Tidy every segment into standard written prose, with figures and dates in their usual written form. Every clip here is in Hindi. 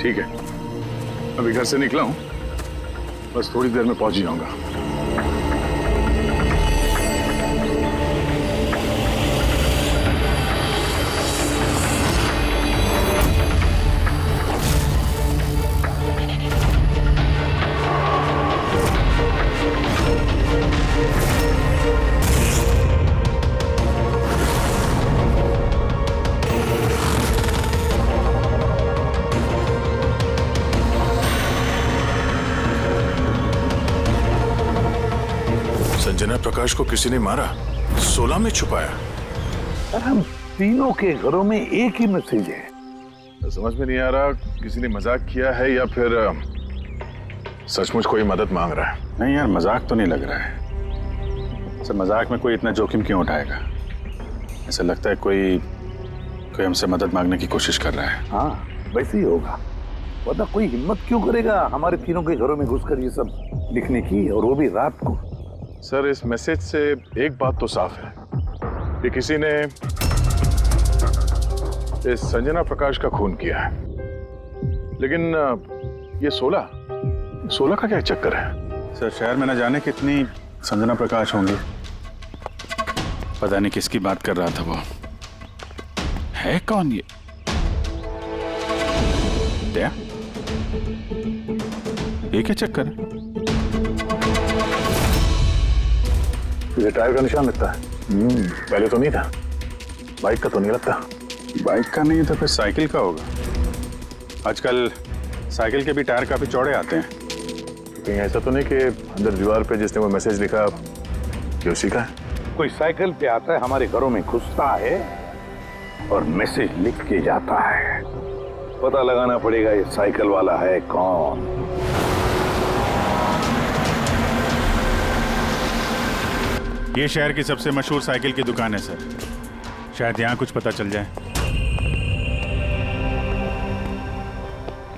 ठीक है, अभी घर से निकला हूँ, बस थोड़ी देर में पहुंच ही जाऊंगा। संजना प्रकाश को किसी ने मारा, 16 में छुपाया। सर हम तीनों के घरों में एक ही मैसेज है। समझ में नहीं आ रहा किसी ने मजाक किया है या फिर सचमुच कोई मदद मांग रहा है। नहीं यार, मजाक तो नहीं लग रहा है। सर मजाक में कोई इतना जोखिम क्यों उठाएगा? ऐसा लगता है कोई हमसे मदद मांगने की कोशिश कर रहा है। हाँ वैसे ही होगा, वरना कोई हिम्मत क्यों करेगा हमारे तीनों के घरों में घुसकर ये सब लिखने की, और वो भी रात को। सर इस मैसेज से एक बात तो साफ है कि किसी ने इस संजना प्रकाश का खून किया है, लेकिन ये 16 का क्या चक्कर है? सर शहर में न जाने कितनी संजना प्रकाश होंगी, पता नहीं किसकी बात कर रहा था वो। है कौन ये? दया? ये क्या चक्कर है? ये टायर का निशान लगता है। पहले तो नहीं था। बाइक का तो नहीं लगता। बाइक का नहीं तो फिर साइकिल का होगा। आजकल साइकिल के भी टायर काफी चौड़े आते हैं। कहीं ऐसा तो नहीं कि अंदर दीवार पे जिसने वो मैसेज लिखा कि उसी का है? कोई साइकिल पे आता है, हमारे घरों में घुसता है और मैसेज लिख के जाता है। पता लगाना पड़ेगा ये साइकिल वाला है कौन। ये शहर की सबसे मशहूर साइकिल की दुकान है सर, शायद यहाँ कुछ पता चल जाए।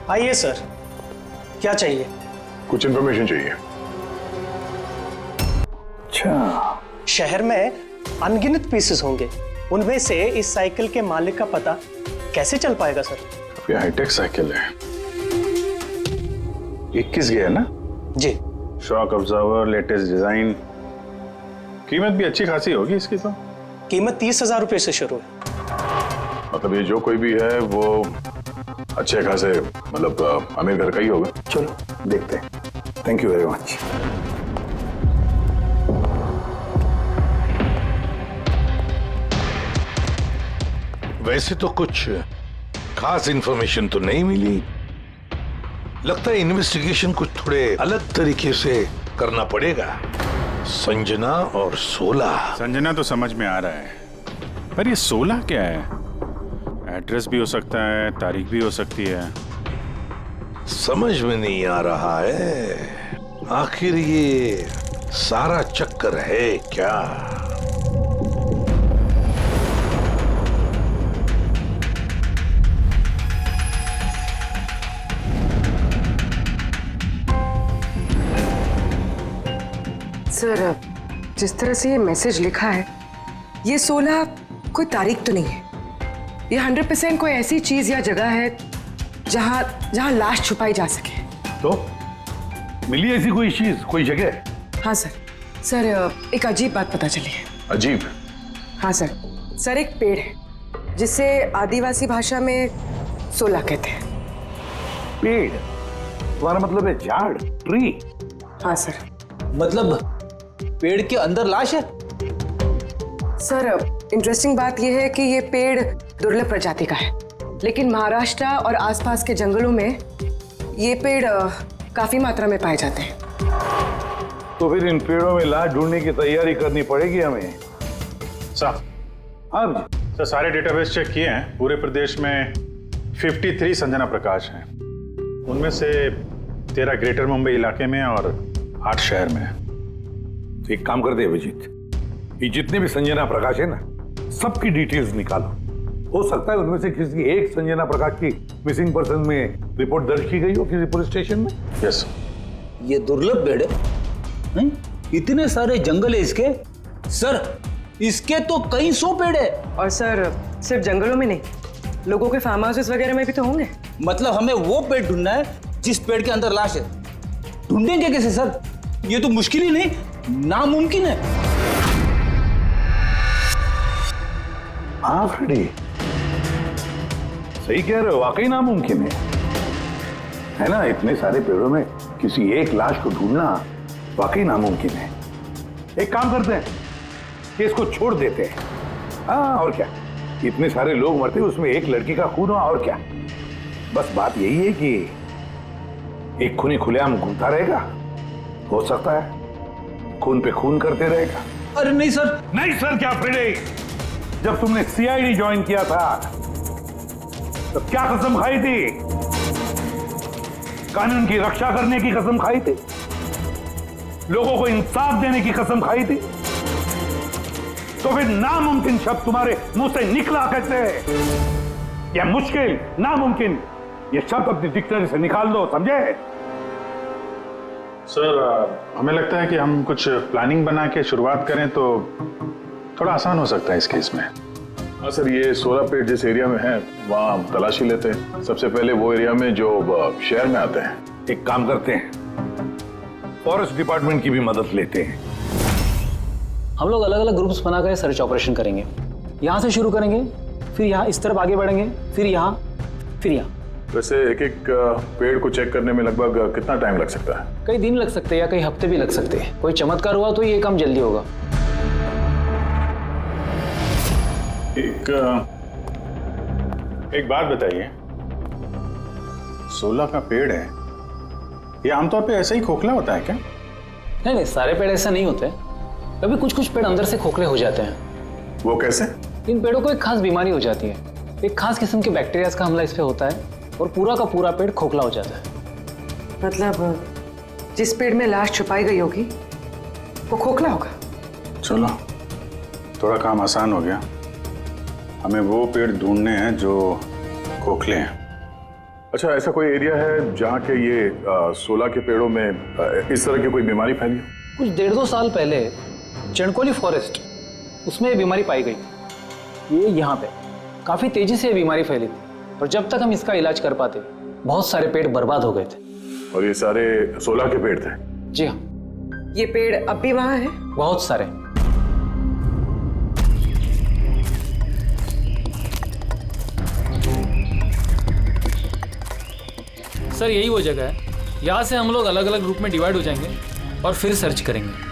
आइए सर, क्या चाहिए? कुछ इन्फॉर्मेशन चाहिए। अच्छा, शहर में अनगिनत पीसेस होंगे, उनमें से इस साइकिल के मालिक का पता कैसे चल पाएगा सर? ये हाईटेक साइकिल है, 21 गियर ना? जी। शॉक ऑब्जर्वर, लेटेस्ट डिजाइन, कीमत भी अच्छी खासी होगी इसकी तो। कीमत 30,000 रुपए से शुरू है। मतलब ये जो कोई भी है वो अच्छे खासे मतलब अमीर घर का ही होगा। चलो देखते हैं। Thank you very much. वैसे तो कुछ खास इंफॉर्मेशन तो नहीं मिली। लगता है इन्वेस्टिगेशन कुछ थोड़े अलग तरीके से करना पड़ेगा। संजना और 16। संजना तो समझ में आ रहा है, पर ये 16 क्या है? एड्रेस भी हो सकता है, तारीख भी हो सकती है। समझ में नहीं आ रहा है आखिर ये सारा चक्कर है क्या? सर जिस तरह से ये मैसेज लिखा है, ये 16 कोई तारीख तो नहीं है। ये 100% कोई ऐसी चीज या जगह है जहां लाश छुपाई जा सके। तो मिली ऐसी कोई चीज, कोई जगह? हाँ सर एक अजीब बात पता चली है। अजीब? हाँ सर एक पेड़ है जिसे आदिवासी भाषा में 16 कहते हैं। पेड़? तुम्हारा मतलब है झाड़, ट्री? हाँ सर। मतलब पेड़ के अंदर लाश है? सर इंटरेस्टिंग बात यह है कि ये पेड़ दुर्लभ प्रजाति का है, लेकिन महाराष्ट्र और आसपास के जंगलों में ये पेड़ काफी मात्रा में पाए जाते हैं। तो फिर इन पेड़ों में लाश ढूंढने की तैयारी करनी पड़ेगी हमें। सर हाँ सर, सारे डेटाबेस चेक किए हैं। पूरे प्रदेश में 53 संजना प्रकाश हैं। उनमें से 13 ग्रेटर मुंबई इलाके में और 8 शहर में। तो एक काम कर दे अभिजीत, ये जितने भी संजना प्रकाश है ना, सबकी डिटेल्स निकालो। हो सकता है उनमें से किसी एक संजना प्रकाश की मिसिंग पर्सन में रिपोर्ट दर्ज की गई हो किसी पुलिस स्टेशन में। यस। ये दुर्लभ पेड़ है? हैं? इतने सारे जंगल है इसके? सर इसके तो कई 100 पेड़ है। और सर सिर्फ जंगलों में नहीं, लोगों के फार्म हाउसेस वगैरह में भी तो होंगे। मतलब हमें वो पेड़ ढूंढना है जिस पेड़ के अंदर लाश है। ढूंढेंगे कैसे सर? ये तो मुश्किल ही नहीं, नामुमकिन है। हाँ फ्रेडी, सही कह रहे हो, वाकई नामुमकिन है ना? इतने सारे पेड़ों में किसी एक लाश को ढूंढना वाकई नामुमकिन है। एक काम करते हैं कि इसको छोड़ देते हैं। हाँ, और क्या, इतने सारे लोग मरते, उसमें एक लड़की का खून हुआ, और क्या। बस बात यही है कि एक खूनी खुलेआम घूमता रहेगा, हो सकता है खून पे खून करते रहेगा। अरे नहीं सर। नहीं सर क्या फ्रेडी? जब तुमने सीआईडी ज्वाइन किया था तो क्या कसम खाई थी? कानून की रक्षा करने की कसम खाई थी, लोगों को इंसाफ देने की कसम खाई थी। तो फिर नामुमकिन शब्द तुम्हारे मुंह से निकला कैसे? या मुश्किल, नामुमकिन, ये शब्द अपनी डिक्शनरी से निकाल दो, समझे? सर, हमें लगता है कि हम कुछ प्लानिंग बना के शुरुआत करें तो थोड़ा आसान हो सकता है इस केस में। हाँ सर, ये 16 पेड़ जिस एरिया में है वहाँ हम तलाशी लेते हैं। सबसे पहले वो एरिया में जो शहर में आते हैं। एक काम करते हैं, फॉरेस्ट डिपार्टमेंट की भी मदद लेते हैं। हम लोग अलग अलग ग्रुप्स बनाकर सर्च ऑपरेशन करेंगे। यहाँ से शुरू करेंगे, फिर यहाँ इस तरफ आगे बढ़ेंगे, फिर यहाँ, फिर यहाँ। वैसे एक एक पेड़ को चेक करने में लगभग कितना टाइम लग सकता है? कई दिन लग सकते हैं या कई हफ्ते भी लग सकते हैं। कोई चमत्कार हुआ तो ये काम जल्दी होगा। एक बात बताइए, 16 का पेड़ है, ये आमतौर पे ऐसे ही खोखला होता है क्या? नहीं नहीं, सारे पेड़ ऐसे नहीं होते। कभी कुछ कुछ पेड़ अंदर से खोखले हो जाते हैं। वो कैसे? इन पेड़ों को एक खास बीमारी हो जाती है। एक खास किस्म के बैक्टीरिया का हमला इस पे होता है और पूरा का पूरा पेड़ खोखला हो जाता है। मतलब जिस पेड़ में लाश छुपाई गई होगी वो खोखला होगा। चलो, थोड़ा काम आसान हो गया। हमें वो पेड़ ढूंढने हैं जो खोखले हैं। अच्छा, ऐसा कोई एरिया है जहाँ के ये 16 के पेड़ों में इस तरह की कोई बीमारी फैली? कुछ 1.5-2 साल पहले चणकोली फॉरेस्ट, उसमें ये बीमारी पाई गई। ये यहाँ पे काफी तेजी से ये बीमारी फैली थी और जब तक हम इसका इलाज कर पाते बहुत सारे पेड़ बर्बाद हो गए थे। और ये सारे 16 के पेड़ थे? जी हाँ। ये पेड़ अब भी वहां है? बहुत सारे। सर यही वो जगह है। यहाँ से हम लोग अलग अलग ग्रुप में डिवाइड हो जाएंगे और फिर सर्च करेंगे।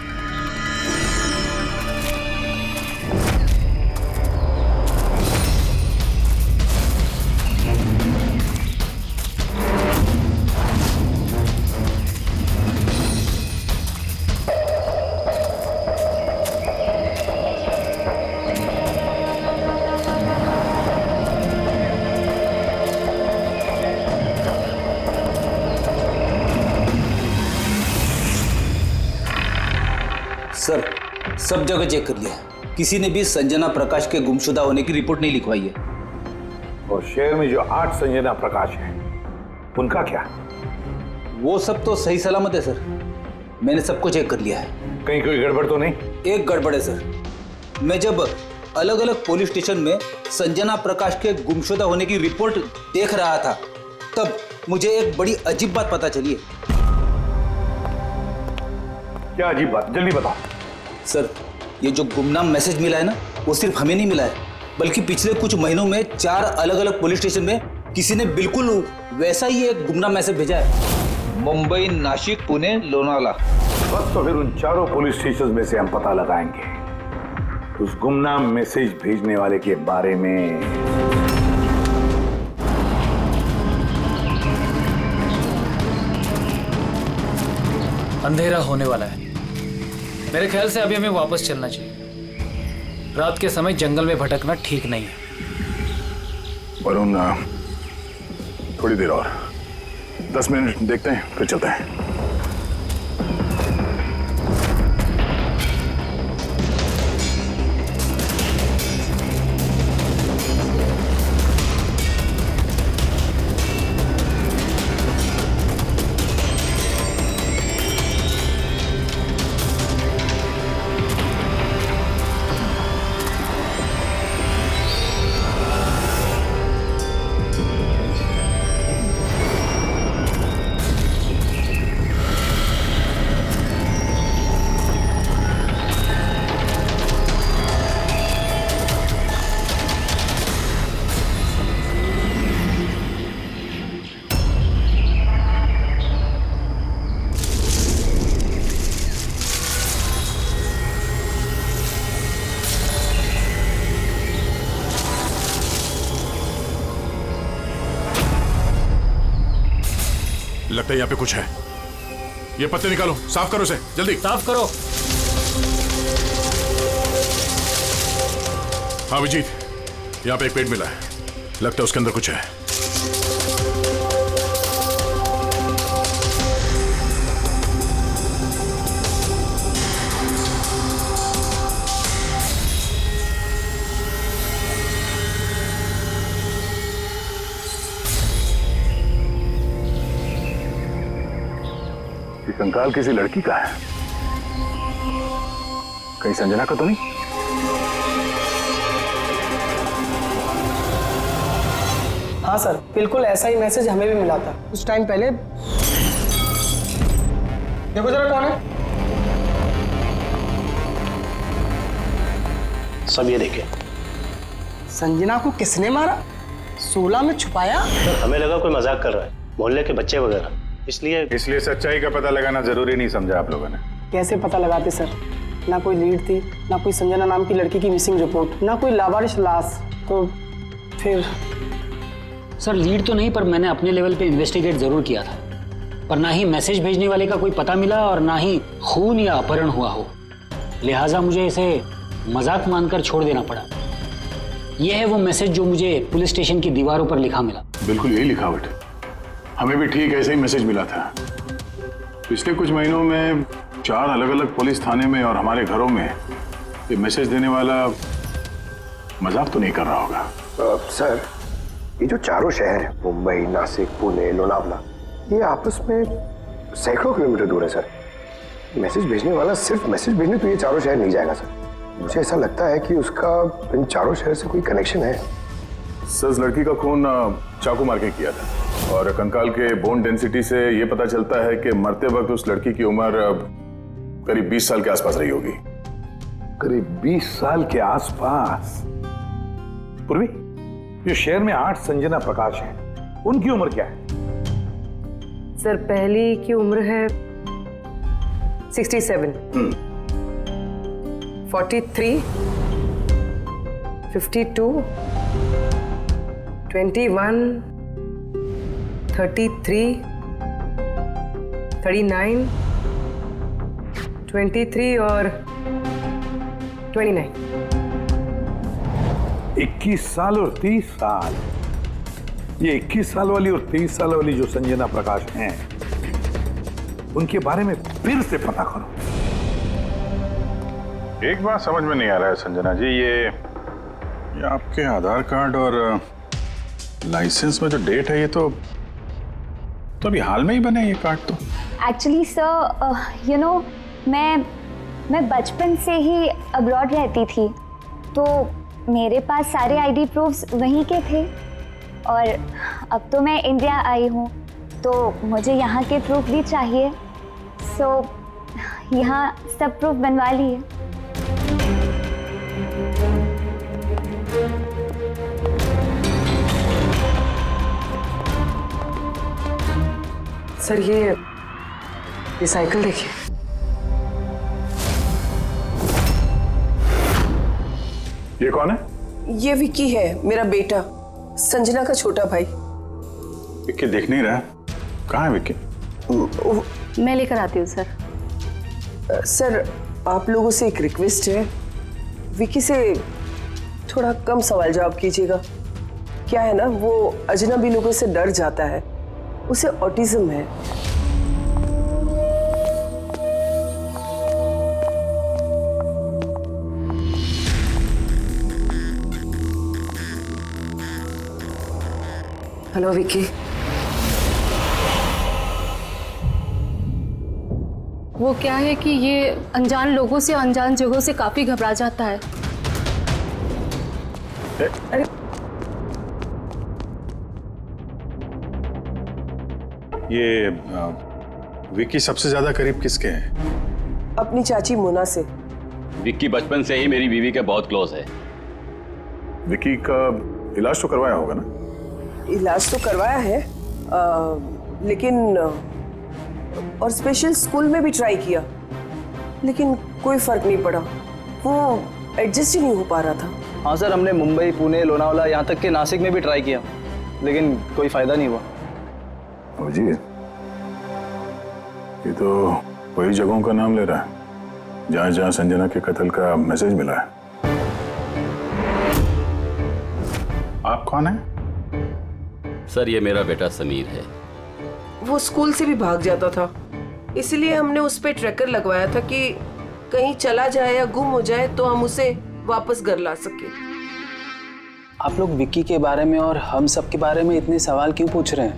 सर, सब जगह चेक कर लिया, किसी ने भी संजना प्रकाश के गुमशुदा होने की रिपोर्ट नहीं लिखवाई है। और शहर में जो 8 संजना प्रकाश हैं, उनका क्या? वो सब तो सही सलामत है सर, मैंने सबको चेक कर लिया है। कहीं कोई गड़बड़ तो नहीं? एक गड़बड़ है सर। मैं जब अलग अलग पुलिस स्टेशन में संजना प्रकाश के गुमशुदा होने की रिपोर्ट देख रहा था तब मुझे एक बड़ी अजीब बात पता चली है। क्या अजीब बात? जल्दी बताओ। सर, ये जो गुमनाम मैसेज मिला है ना, वो सिर्फ हमें नहीं मिला है, बल्कि पिछले कुछ महीनों में 4 अलग अलग पुलिस स्टेशन में किसी ने बिल्कुल वैसा ही एक गुमनाम मैसेज भेजा है। मुंबई, नासिक, पुणे, लोनावाला। बस तो फिर उन चारों पुलिस स्टेशन में से हम पता लगाएंगे उस गुमनाम मैसेज भेजने वाले के बारे में। अंधेरा होने वाला है। मेरे ख्याल से अभी हमें वापस चलना चाहिए। रात के समय जंगल में भटकना ठीक नहीं है। वरुण, थोड़ी देर और 10 मिनट देखते हैं, फिर चलते हैं। लगता है यहाँ पे कुछ है। ये पत्ते निकालो, साफ करो इसे जल्दी। साफ करो। हाँ विजीत, यहाँ पे एक पेट मिला है, लगता है उसके अंदर कुछ है। ये कंकाल किसी लड़की का है, कहीं संजना का तो नहीं? हाँ सर, बिल्कुल ऐसा ही मैसेज हमें भी मिला था कुछ टाइम पहले। देखो जरा कौन है। सब ये देखे। संजना को किसने मारा? 16 में छुपाया? सर हमें लगा कोई मजाक कर रहा है, मोहल्ले के बच्चे वगैरह, इसलिए सच्चाई का पता लगाना जरूरी नहीं समझा आप लोगों ने। कैसे पता लगाते सर? ना कोई लीड थी, ना कोई संजना नाम की लड़की की मिसिंग रिपोर्ट, ना कोई लावारिश लाश, तो फिर सर लीड तो नहीं, पर मैंने अपने लेवल पे इन्वेस्टिगेट जरूर किया था, पर ना ही मैसेज भेजने वाले का कोई पता मिला और ना ही खून या अपहरण हुआ हो, लिहाजा मुझे इसे मजाक मानकर छोड़ देना पड़ा। यह है वो मैसेज जो मुझे पुलिस स्टेशन की दीवारों पर लिखा मिला। बिल्कुल यही लिखावट, हमें भी ठीक ऐसे ही मैसेज मिला था। पिछले कुछ महीनों में 4 अलग अलग पुलिस थाने में और हमारे घरों में ये मैसेज देने वाला मजाक तो नहीं कर रहा होगा। सर, ये जो चारों शहर है, मुंबई, नासिक, पुणे, लोनावला, ये आपस में सैकड़ों किलोमीटर दूर है सर। मैसेज भेजने वाला सिर्फ मैसेज भेजने तो ये चारों शहर नहीं जाएगा सर। मुझे ऐसा लगता है कि उसका इन चारों शहर से कोई कनेक्शन है। सर, उस लड़की का खून चाकू मार के किया था और कंकाल के बोन डेंसिटी से ये पता चलता है कि मरते वक्त उस लड़की की उम्र करीब 20 साल के आसपास रही होगी। करीब 20 साल के आसपास। पूर्वी, जो शहर में 8 संजना प्रकाश हैं, उनकी उम्र क्या है? सर पहली की उम्र है 67, 43, 52, 21, 33, 39, 23 और 29। 21 साल और 30 साल। ये 21 साल वाली और 30 साल वाली जो संजना प्रकाश हैं, उनके बारे में फिर से पता करो। एक बात समझ में नहीं आ रहा है संजना जी, ये आपके आधार कार्ड और लाइसेंस में जो डेट है, ये तो अभी हाल में ही बने ये कार्ड तो। एक्चुअली सर यू नो मैं बचपन से ही अब्रॉड रहती थी, तो मेरे पास सारे आईडी प्रूफ्स वहीं के थे और अब तो मैं इंडिया आई हूँ, तो मुझे यहाँ के प्रूफ भी चाहिए। सो यहाँ सब प्रूफ बनवा लिए। सर ये साइकिल देखिए। ये कौन है? ये विक्की है, मेरा बेटा, संजना का छोटा भाई। विक्की दिख नहीं रहा, कहाँ है विक्की? मैं लेकर आती हूँ सर। सर आप लोगों से एक रिक्वेस्ट है, विक्की से थोड़ा कम सवाल जवाब कीजिएगा। क्या है ना, वो अजनबी लोगों से डर जाता है, उसे ऑटिज्म है। हेलो विक्की। वो क्या है कि ये अनजान लोगों से, अनजान जगहों से काफी घबरा जाता है। अरे ये विक्की सबसे ज्यादा करीब किसके हैं? अपनी चाची मोना से। विक्की बचपन से ही मेरी बीवी के बहुत क्लोज है। विक्की का इलाज तो करवाया होगा ना? इलाज तो करवाया है, लेकिन और स्पेशल स्कूल में भी ट्राई किया, लेकिन कोई फर्क नहीं पड़ा। वो एडजस्ट ही नहीं हो पा रहा था। हाँ सर, हमने मुंबई, पुणे, लोनावला, यहाँ तक के नासिक में भी ट्राई किया, लेकिन कोई फायदा नहीं हुआ। अभिजीत, ये तो वही जगहों का नाम ले रहा है जहां जहां संजना के कत्ल का मैसेज मिला है। आप कौन है? सर ये मेरा बेटा समीर है। वो स्कूल से भी भाग जाता था, इसलिए हमने उस पे ट्रैकर लगवाया था कि कहीं चला जाए या गुम हो जाए तो हम उसे वापस घर ला सके। आप लोग विक्की के बारे में और हम सब के बारे में इतने सवाल क्यों पूछ रहे हैं?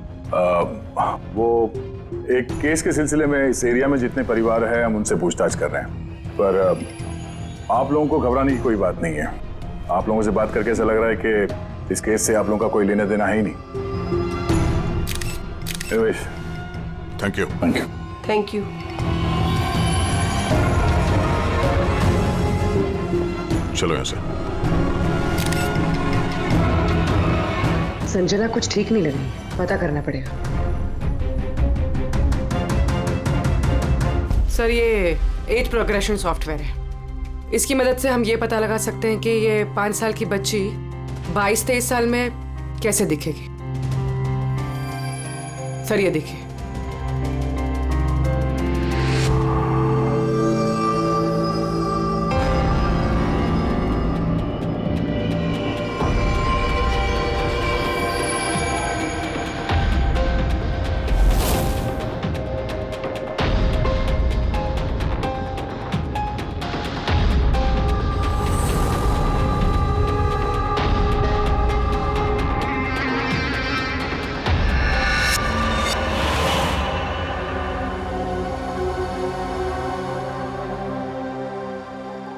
वो एक केस के सिलसिले में इस एरिया में जितने परिवार हैं हम उनसे पूछताछ कर रहे हैं, पर आप लोगों को घबराने की कोई बात नहीं है। आप लोगों से बात करके ऐसा लग रहा है कि इस केस से आप लोगों का कोई लेना देना है ही नहीं। Thank you. Thank you. Thank you. चलो यहाँ से। संजना कुछ ठीक नहीं लग रही, पता करना पड़ेगा। सर ये 8 प्रोग्रेशन सॉफ्टवेयर है। इसकी मदद से हम ये पता लगा सकते हैं कि ये 5 साल की बच्ची 22-23 साल में कैसे दिखेगी। सर ये देखिए।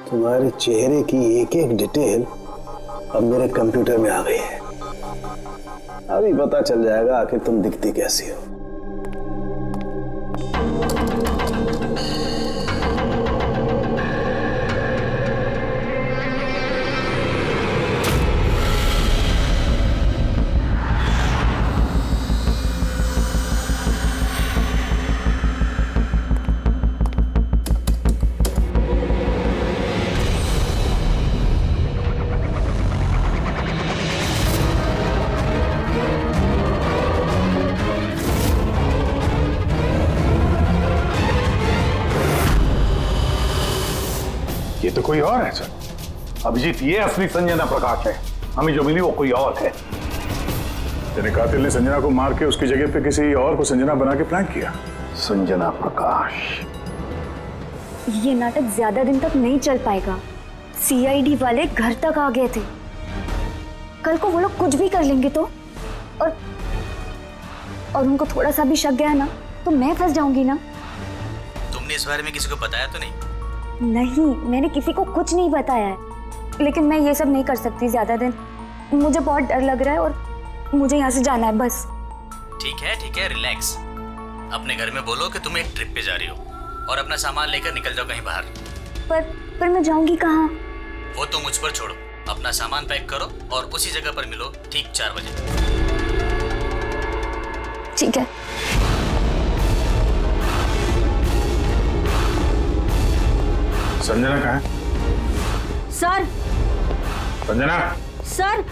तुम्हारे चेहरे की एक एक डिटेल अब मेरे कंप्यूटर में आ गई है। अभी पता चल जाएगा आखिर तुम दिखती कैसी हो। ये तो कोई और है सर। अभिजीत, ये असली संजना प्रकाश है। हमें जो मिली वो कोई और है। तेरे कातिल ने संजना को मार के उसकी जगह पे किसी और को संजना बना के प्लान किया। संजना प्रकाश। ये नाटक ज्यादा दिन तक नहीं चल पाएगा। सीआईडी वाले घर तक आ गए थे। कल को वो लोग कुछ भी कर लेंगे तो और उनको थोड़ा सा भी शक गया ना तो मैं फंस जाऊंगी ना। तुमने इस बारे में किसी को बताया तो नहीं? नहीं, मैंने किसी को कुछ नहीं बताया है, लेकिन मैं ये सब नहीं कर सकती ज्यादा दिन। मुझे बहुत डर लग रहा है और मुझे यहाँ से जाना है बस। ठीक है, रिलैक्स। अपने घर में बोलो कि तुम एक ट्रिप पे जा रही हो और अपना सामान लेकर निकल जाओ कहीं बाहर। पर मैं जाऊंगी कहाँ? वो तो मुझ पर छोड़ो। अपना सामान पैक करो और उसी जगह पर मिलो ठीक 4 बजे। ठीक है। संजना कहाँ है? सर। संजना। सर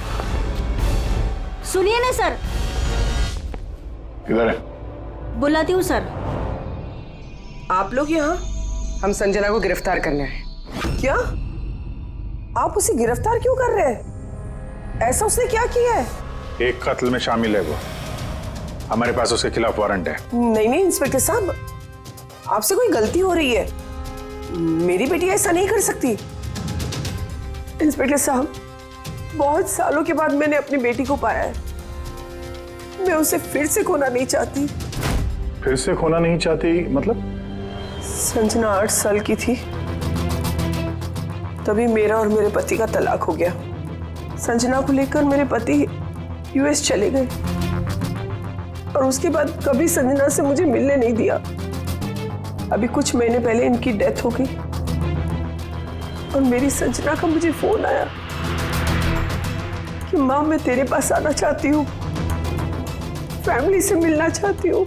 सुनिए ना सर। किधर है? बुलाती हूँ सर। आप लोग यहाँ? हम संजना को गिरफ्तार करने आए। क्या? आप उसे गिरफ्तार क्यों कर रहे हैं? ऐसा उसने क्या किया है? एक कत्ल में शामिल है वो। हमारे पास उसके खिलाफ वारंट है। नहीं इंस्पेक्टर साहब, आपसे कोई गलती हो रही है। मेरी बेटी ऐसा नहीं कर सकती। इंस्पेक्टर साहब, बहुत सालों के बाद मैंने अपनी बेटी को पाया है। मैं उसे फिर से खोना नहीं चाहती। फिर से खोना नहीं चाहती मतलब? संजना 8 साल की थी, तभी मेरा और मेरे पति का तलाक हो गया। संजना को लेकर मेरे पति यूएस चले गए और उसके बाद कभी संजना से मुझे मिलने नहीं दिया। अभी कुछ महीने पहले इनकी डेथ हो गई और मेरी संजना का मुझे फोन आया कि माँ मैं तेरे पास आना चाहती हूँ, फैमिली से मिलना चाहती हूँ।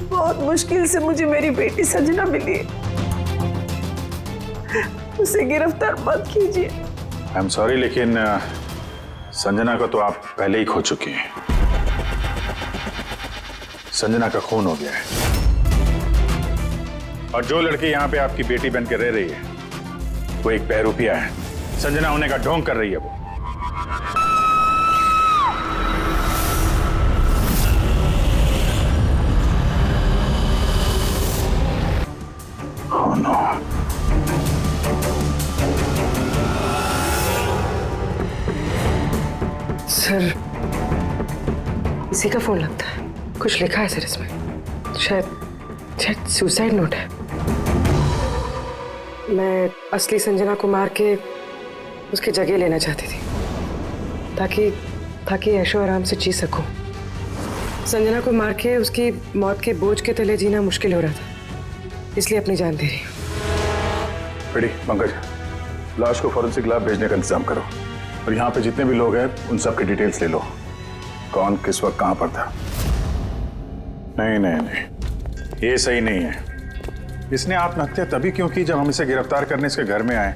बहुत मुश्किल से मुझे मेरी बेटी संजना मिली है। उसे गिरफ्तार मत कीजिए। आई एम सॉरी, लेकिन संजना को तो आप पहले ही खो चुकी हैं। संजना का खून हो गया है। और जो लड़की यहाँ पे आपकी बेटी बन के रह रही है वो एक बहरूपिया है। संजना होने का ढोंग कर रही है वो। Oh no. सर, इसी का फोन लगता है। कुछ लिखा है सर इसमें। शायद सुसाइड नोट है। मैं असली संजना को मार के उसकी जगह लेना चाहती थी ताकि ऐशो आराम से जी सकूं। संजना को मार के उसकी मौत के बोझ के तले जीना मुश्किल हो रहा था, इसलिए अपनी जान दे रही हूँ। बेटी पंकज, लाश को फॉरेंसिक लैब भेजने का इंतजाम करो और यहाँ पे जितने भी लोग हैं उन सब की डिटेल्स ले लो। कौन किस वक्त कहाँ पर था। नहीं नहीं नहीं, ये सही नहीं है। इसने आत्महत्या तभी क्यों की जब हम इसे गिरफ्तार करने इसके घर में आए।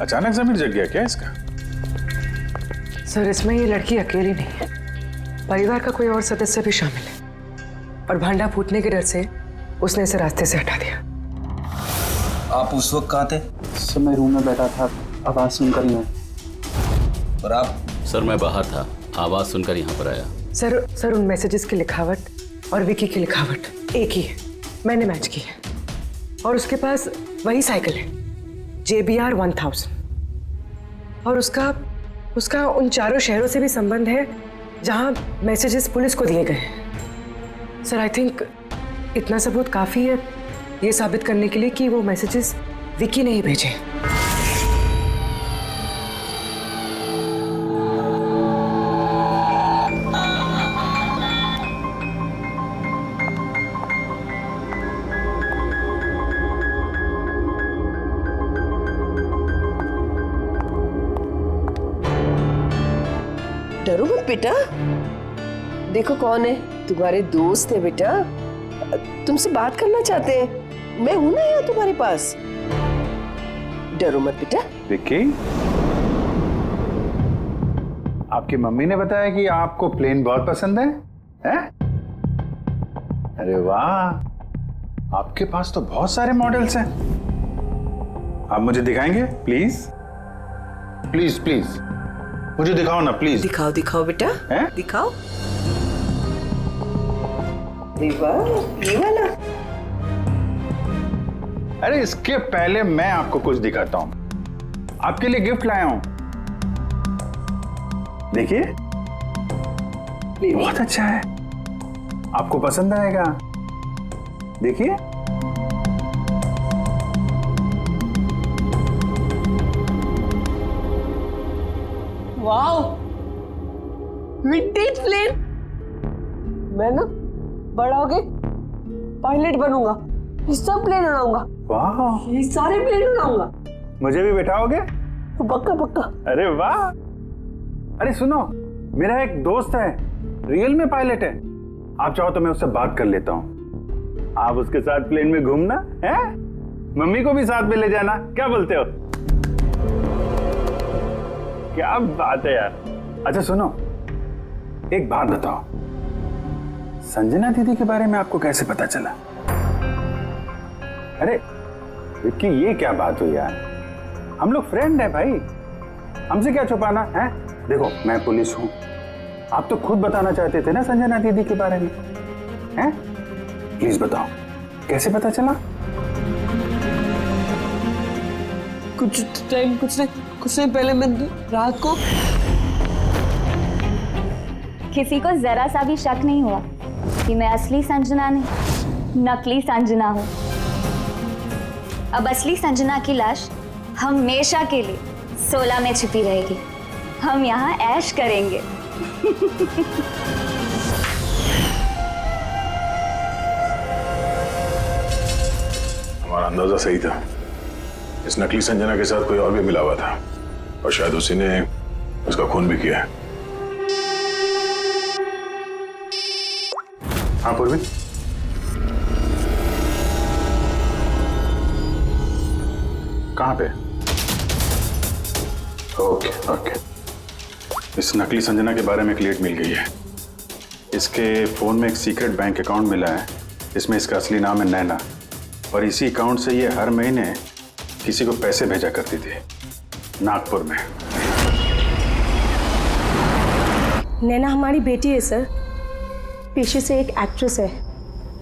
अचानक जमीन जग गया क्या इसका? सर, इसमें ये लड़की अकेली नहीं है, परिवार का कोई और सदस्य भी शामिल है और भांडा फूटने के डर से उसने इसे रास्ते से हटा दिया। आप उस वक्त कहाँ थे? सर मैं रूम में बैठा था, आवाज सुनकर ही। और आप? सर मैं बाहर था, आवाज सुनकर यहाँ पर आया। सर उन मैसेजेस की लिखावट और विकी की लिखावट एक ही है, मैंने मैच की है। और उसके पास वही साइकिल है JBR 1000 और उसका उन चारों शहरों से भी संबंध है जहां मैसेजेस पुलिस को दिए गए हैं। सर, आई थिंक इतना सबूत काफी है ये साबित करने के लिए कि वो मैसेजेस विकी ने ही भेजे। डरो मत बेटा, देखो कौन है, तुम्हारे दोस्त है बेटा, तुमसे बात करना चाहते हैं। मैं हूं ना यहाँ तुम्हारे पास, डरो मत बेटा। विक्की, आपकी मम्मी ने बताया कि आपको प्लेन बहुत पसंद है, हैं? अरे वाह, आपके पास तो बहुत सारे मॉडल्स हैं। आप मुझे दिखाएंगे प्लीज? प्लीज प्लीज मुझे दिखाओ ना प्लीज। दिखाओ दिखाओ बेटा, हैं? दिखाओ। ये वाला। अरे इसके पहले मैं आपको कुछ दिखाता हूं। आपके लिए गिफ्ट लाया हूं, देखिए। बहुत अच्छा है, आपको पसंद आएगा, देखिए। Wow, vintage plane. मैं ना बड़ा होके पायलट बनूंगा, ये सब प्लेन उड़ाऊंगा। वाह, ये सारे प्लेन उड़ाऊंगा। मुझे भी बैठाओगे? पक्का पक्का। अरे वाह। अरे सुनो, मेरा एक दोस्त है, रियल में पायलट है। आप चाहो तो मैं उससे बात कर लेता हूँ। आप उसके साथ प्लेन में घूमना है, मम्मी को भी साथ में ले जाना, क्या बोलते हो? क्या बात है यार। अच्छा सुनो, एक बात बताओ, संजना दीदी के बारे में आपको कैसे पता चला? अरे विक्की, ये क्या बात हुई यार, हम लोग फ्रेंड है भाई, हमसे क्या छुपाना है? देखो मैं पुलिस हूं, आप तो खुद बताना चाहते थे ना संजना दीदी के बारे में, हैं? प्लीज बताओ, कैसे पता चला? कुछ नहीं पहले मैं रात को। किसी को जरा सा भी शक नहीं हुआ कि मैं असली संजना नहीं, नकली संजना हूँ। अब असली संजना की लाश हमेशा के लिए 16 में छिपी रहेगी। हम यहाँ ऐश करेंगे। हमारा अंदाजा सही था, इस नकली संजना के साथ कोई और भी मिला हुआ था और शायद उसी ने उसका खून भी किया है। हाँ पूर्वी, कहाँ पे? ओके ओके, इस नकली संजना के बारे में एक लीड मिल गई है। इसके फोन में एक सीक्रेट बैंक अकाउंट मिला है, इसमें इसका असली नाम है नैना और इसी अकाउंट से ये हर महीने किसी को पैसे भेजा करती थी नागपुर में। नैना हमारी बेटी है सर, पेशे से एक एक्ट्रेस है,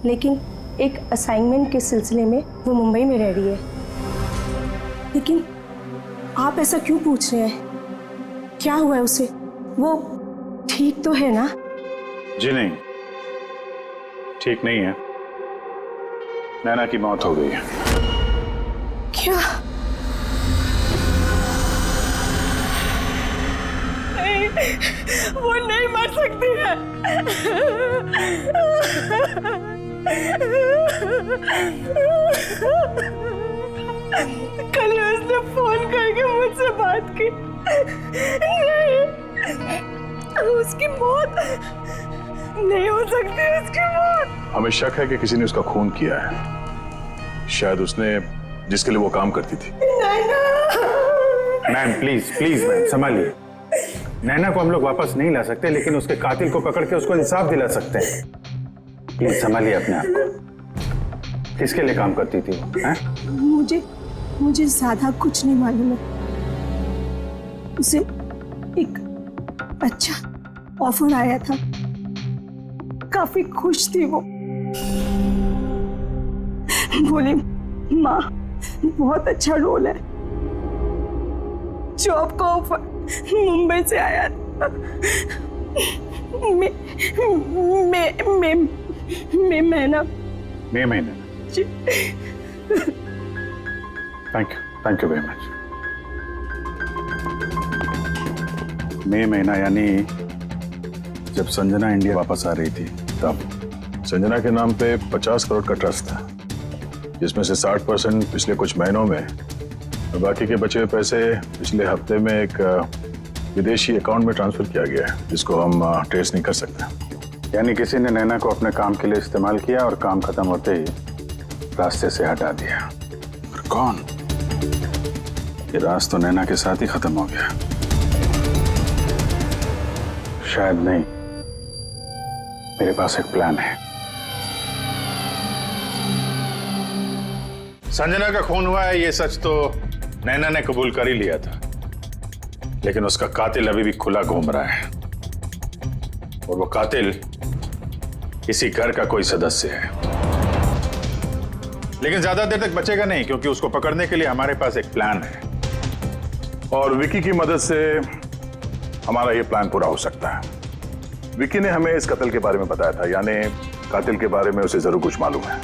लेकिन एक असाइनमेंट के सिलसिले में वो मुंबई में रह रही है। लेकिन आप ऐसा क्यों पूछ रहे हैं? क्या हुआ है उसे? वो ठीक तो है ना? जी नहीं, ठीक नहीं है। नैना की मौत हो गई है। क्या? नहीं, वो नहीं मर सकती है। कल उसने फोन करके मुझसे बात की। नहीं, उसकी मौत नहीं हो सकती, उसकी मौत। हमें शक है कि किसी ने उसका खून किया है। शायद उसने जिसके लिए वो काम करती थी। मैम प्लीज प्लीज मैम संभालिए। नैना को हम लोग वापस नहीं ला सकते, लेकिन उसके कातिल को पकड़ के उसको इंसाफ दिला सकते हैं। प्लीज संभालिए अपने आप को। किसके लिए काम करती थी वो? हैं? मुझे ज्यादा कुछ नहीं मालूम है। उसे एक अच्छा ऑफर आया था, काफी खुश थी वो। बोली माँ बहुत अच्छा रोल है। जॉब का ऑफर मुंबई से आया था। मई महीने। Thank you very much. मई महीना यानी जब संजना इंडिया वापस आ रही थी तब। संजना के नाम पे 50 करोड़ का ट्रस्ट था, जिसमें से 60% पिछले कुछ महीनों में और बाकी के बचे हुए पैसे पिछले हफ्ते में एक विदेशी अकाउंट में ट्रांसफर किया गया है, जिसको हम ट्रेस नहीं कर सकते। यानी किसी ने नैना को अपने काम के लिए इस्तेमाल किया और काम खत्म होते ही रास्ते से हटा दिया। और कौन? ये राज तो नैना के साथ ही खत्म हो गया। शायद नहीं, मेरे पास एक प्लान है। संजना का खून हुआ है, ये सच तो नैना ने कबूल कर ही लिया था, लेकिन उसका कातिल अभी भी खुला घूम रहा है। और वो कातिल इसी घर का कोई सदस्य है। लेकिन ज्यादा देर तक बचेगा नहीं, क्योंकि उसको पकड़ने के लिए हमारे पास एक प्लान है। और विकी की मदद से हमारा ये प्लान पूरा हो सकता है। विकी ने हमें इस कत्ल के बारे में बताया था, यानी कातिल के बारे में उसे जरूर कुछ मालूम है,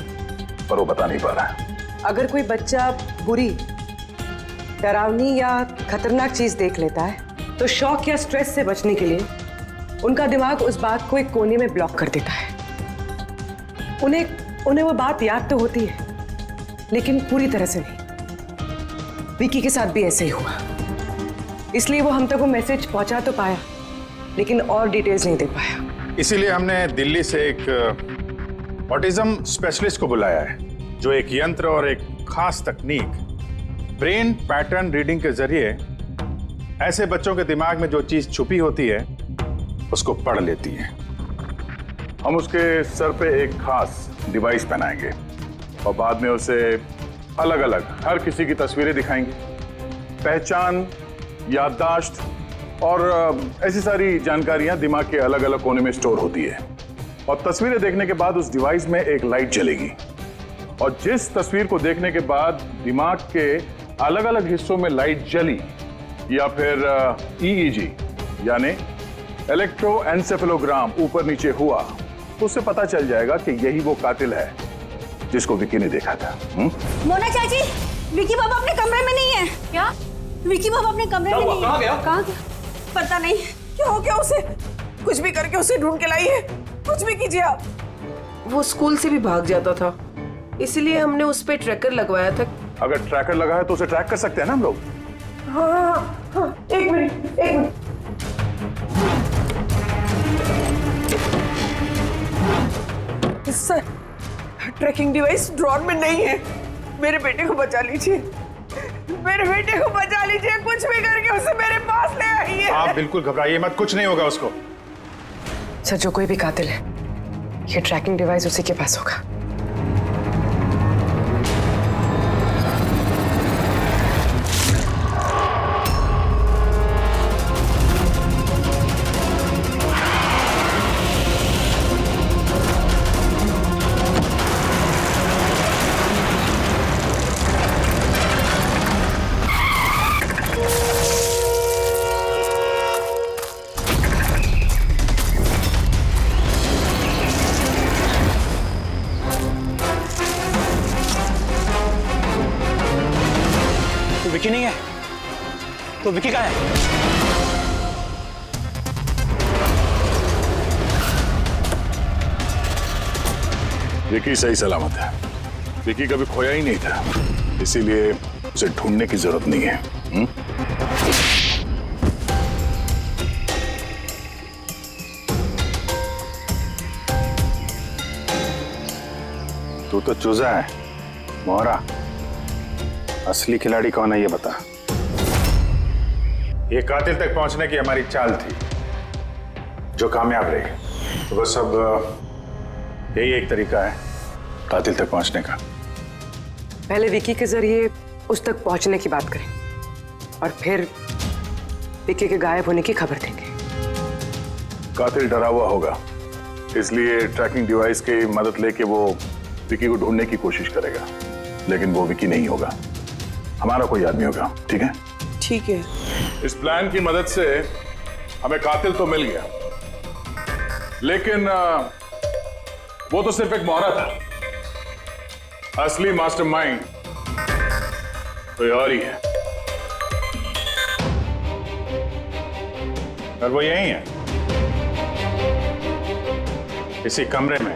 पर वो बता नहीं पा रहा है। अगर कोई बच्चा बुरी, डरावनी या खतरनाक चीज देख लेता है तो शॉक या स्ट्रेस से बचने के लिए उनका दिमाग उस बात को एक कोने में ब्लॉक कर देता है। उन्हें वो बात याद तो होती है, लेकिन पूरी तरह से नहीं। विकी के साथ भी ऐसे ही हुआ, इसलिए वो हम तक वो मैसेज पहुंचा तो पाया, लेकिन और डिटेल्स नहीं दे पाया। इसीलिए हमने दिल्ली से एक ऑटिज्म स्पेशलिस्ट को बुलाया है, जो एक यंत्र और एक खास तकनीक ब्रेन पैटर्न रीडिंग के जरिए ऐसे बच्चों के दिमाग में जो चीज छुपी होती है उसको पढ़ लेती है। हम उसके सर पे एक खास डिवाइस पहनाएंगे और बाद में उसे अलग अलग हर किसी की तस्वीरें दिखाएंगे। पहचान, याददाश्त और ऐसी सारी जानकारियां दिमाग के अलग अलग कोने में स्टोर होती है। और तस्वीरें देखने के बाद उस डिवाइस में एक लाइट जलेगी, और जिस तस्वीर को देखने के बाद दिमाग के अलग अलग हिस्सों में लाइट जली या फिर EEG यानी इलेक्ट्रोएन्सेफेलोग्राम ऊपर नीचे हुआ, तो उससे पता चल जाएगा कि यही वो कातिल है जिसको विकी ने देखा था। मोना चाची, विकी बाबा अपने कमरे में नहीं है। क्या? विकी बाबा अपने कमरे में नहीं है। कहाँ गया? कहाँ गया? पता नहीं। क्या हो गया उसे? कुछ भी करके उसे ढूंढ के लाइए, कुछ भी कीजिए आप। वो स्कूल से भी भाग जाता था, इसलिए हमने उस पे ट्रैकर लगवाया था। अगर ट्रैकर लगा है तो उसे ट्रैक कर सकते हैं ना हम लोग। हाँ, एक minute. Sir, tracking device drawer में नहीं है। मेरे बेटे को बचा लीजिए, मेरे बेटे को बचा लीजिए। कुछ भी करके उसे मेरे पास ले आइए। आप बिल्कुल घबराइए मत, कुछ नहीं होगा उसको। सर, जो कोई भी कातिल है, ये ट्रैकिंग डिवाइस उसी के पास होगा। विकी नहीं है तो विकी कहाँ है? विकी सही सलामत है। विकी कभी खोया ही नहीं था, इसीलिए उसे ढूंढने की जरूरत नहीं है। तू तो चूजा है मोहरा, असली खिलाड़ी कौन है ये बता। ये कातिल तक पहुंचने की हमारी चाल थी जो कामयाब रही। तो बस अब यही एक तरीका है कातिल तक पहुंचने का। पहले विकी के जरिए उस तक पहुंचने की बात करें और फिर विकी के गायब होने की खबर देंगे। कातिल डरा हुआ होगा, इसलिए ट्रैकिंग डिवाइस की मदद लेके वो विकी को ढूंढने की कोशिश करेगा, लेकिन वो विकी नहीं होगा, हमारा कोई आदमी होगा। ठीक है? ठीक है। इस प्लान की मदद से हमें कातिल तो मिल गया, लेकिन वो तो सिर्फ एक मोहरा था। असली मास्टरमाइंड कोई और ही है, और वो यही है, इसी कमरे में।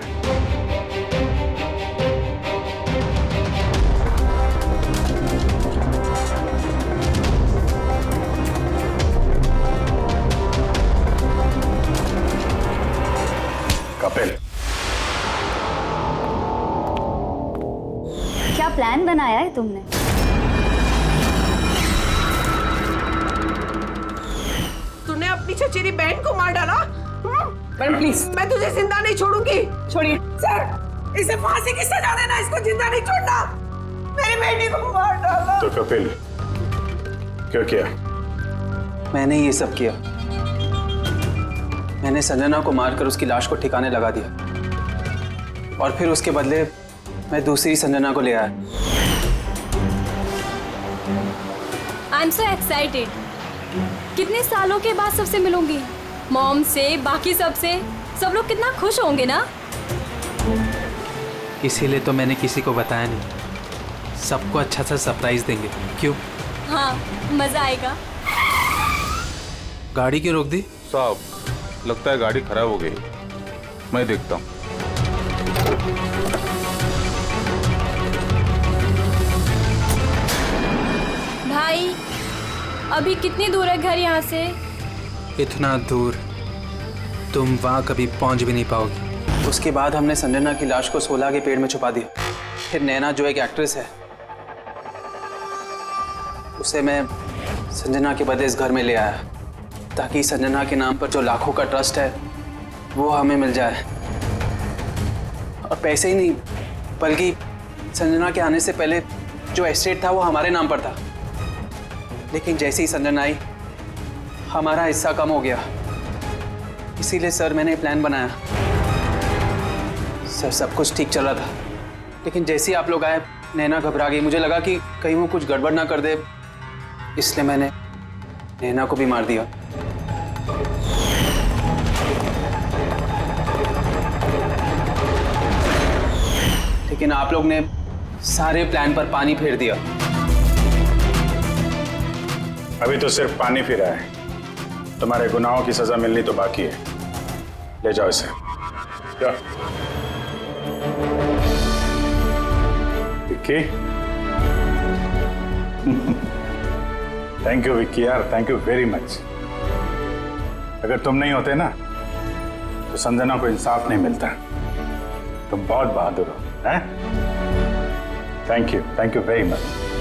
कपिल, क्या प्लान बनाया है तुमने? तूने अपनी चचेरी बहन को मार डाला? मैडम प्लीज, मैं तुझे जिंदा नहीं छोड़ूंगी। छोड़िए सर, इसे फांसी की सजा देना, इसको जिंदा नहीं छोड़ना। मेरी बेटी को मार डाला। तो कपिल क्यों किया? मैंने ये सब किया। मैंने संजना को मारकर उसकी लाश को ठिकाने लगा दिया और फिर उसके बदले मैं दूसरी संजना को ले आया। I am so excited. कितने सालों के बाद सबसे मिलूंगी, मॉम से, बाकी सबसे। सब लोग कितना खुश होंगे ना। इसीलिए तो मैंने किसी को बताया नहीं। सबको अच्छा सा सरप्राइज देंगे। क्यों? हाँ, मजा आएगा। गाड़ी क्यों रोक दी? साहब, लगता है गाड़ी खराब हो गई, मैं देखता हूँ। भाई, अभी कितनी दूर है घर यहाँ से? इतना दूर तुम वहाँ कभी पहुँच भी नहीं पाओगी। उसके बाद हमने संजना की लाश को 16 के पेड़ में छुपा दिया। फिर नैना जो एक एक्ट्रेस है, उसे मैं संजना के बदले इस घर में ले आया ताकि संजना के नाम पर जो लाखों का ट्रस्ट है वो हमें मिल जाए। और पैसे ही नहीं, बल्कि संजना के आने से पहले जो एस्टेट था वो हमारे नाम पर था। लेकिन जैसे ही संजना आई, हमारा हिस्सा कम हो गया। इसीलिए सर मैंने प्लान बनाया। सर, सब कुछ ठीक चल रहा था, लेकिन जैसे ही आप लोग आए, नैना घबरा गई। मुझे लगा कि कहीं वो कुछ गड़बड़ ना कर दे, इसलिए मैंने नैना को भी मार दिया। लेकिन आप लोग ने सारे प्लान पर पानी फेर दिया। अभी तो सिर्फ पानी फिरा है, तुम्हारे गुनाहों की सजा मिलनी तो बाकी है। ले जाओ इसे। क्या? विक्की, थैंक यू विक्की यार, थैंक यू वेरी मच। अगर तुम नहीं होते ना तो संजना को इंसाफ नहीं मिलता। तुम बहुत बहादुर हो, हैं? Thank you very much.